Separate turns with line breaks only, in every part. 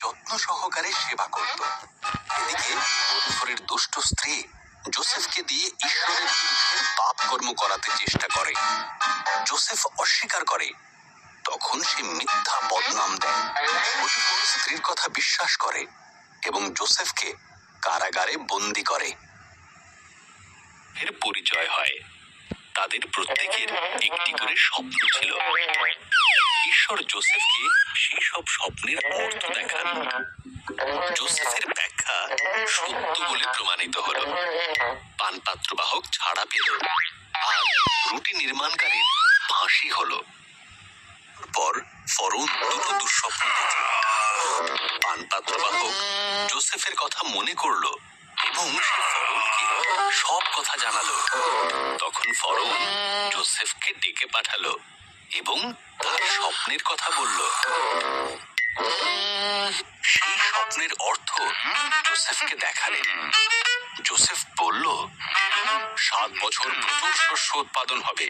যত্ন সহকারে সেবা করত। এদিকে পতিফরের দুষ্ট স্ত্রী যোসেফকে দিয়ে ঈশ্বরের বিরুদ্ধে পাপ কর্ম করাতে চেষ্টা করে। যোসেফ অস্বীকার করে। তখন সে মিথ্যা বদনাম দেয়। পতিফর স্ত্রীর কথা বিশ্বাস করে এবং যোসেফকে কারাগারে বন্দী করে। এর পরিচয় হয়। তাদের প্রত্যেকের একটি করে স্বপ্ন ছিল। ঈশ্বর যোসেফকে সেই সব স্বপ্নের অর্থ দেখান। যোসেফের ব্যাখ্যা সত্য বলে প্রমাণিত হলো। পানপাত্রবাহক ছাড়া পেল আর রুটি নির্মাণকারীর ফাঁসি হলো। পর ফরৌন দুটো দুঃস্বপ্ন দেখল। পানপাত্রবাহক যোসেফের কথা মনে করলো এবং সে ফরৌনকে সব কথা জানালো। তখন ফরৌন যোসেফকে ডেকে পাঠালো এবং তার স্বপ্নের কথা বলল। সেই স্বপ্নের অর্থ যোসেফকে দেখালেন। যোসেফ বলল, 7 বছর প্রচুর শস্য উৎপাদন হবে,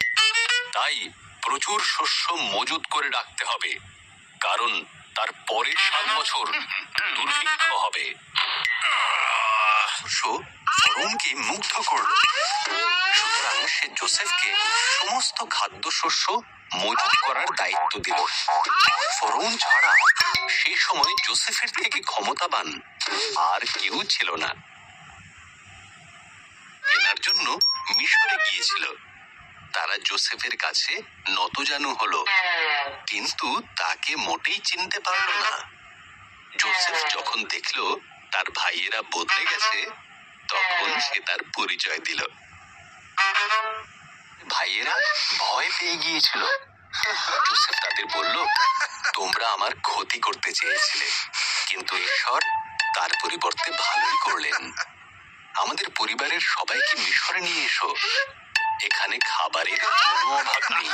তাই প্রচুর শস্য মজুত করে রাখতে হবে, কারণ তার পরের 7 বছর দুর্ভিক্ষ হবে। ফরৌনকে মুগ্ধ করল। সুতরাং সে যোসেফকে সমস্ত খাদ্যশস্য মজুত করার দায়িত্ব দিল। ফরৌন ছাড়া সেই সময় যোসেফের থেকে ক্ষমতাবান আর কেউ ছিল না। কেনার জন্য মিশরে গিয়েছিল। তারা যোসেফের কাছে নতজানু হলো, কিন্তু তাকে মোটেই চিনতে পারল না। যোসেফ যখন দেখল তার ভাইয়েরা বদলে গেছে, তখন সে তার পরিচয় দিল। ভাইয়েরা ভয় পেয়ে গিয়েছিল। যোসেফ তাদের বলল, তোমরা আমার ক্ষতি করতে চেয়েছিলে, কিন্তু ঈশ্বর তার পরিবর্তে ভালোই করলেন। আমাদের পরিবারের সবাইকে মিশরে নিয়ে এসো, এখানে খাবারের কোনো অভাব নেই।